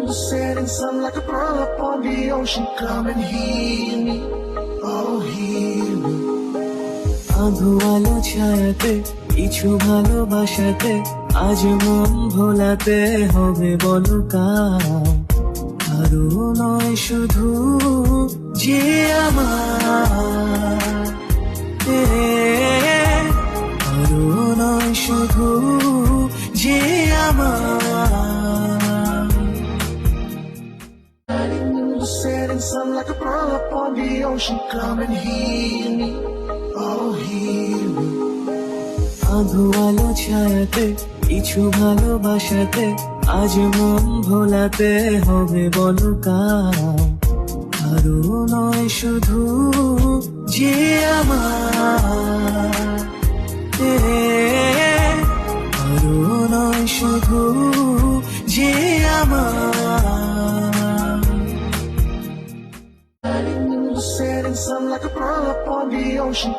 the setting sun like a pearl upon the ocean. Come and heal me, oh heal me. আধো আলো ছায়াতে কিছু ভালোবাসাতে আজ মন ভোলাতে হবে বলো কারো নয় শুধু যে আমার কারো নয় শুধু যে আমার The setting sun like a pearl upon the ocean. Come and heal me, oh heal me. আধো আলো ছায়াতে কিছু ভালোবাসাতে আজ মন ভোলাতে হবে বলো কারো নয় শুধু যে আমার কারো নয় শুধু যে আমার The setting sun like a pearl upon the ocean.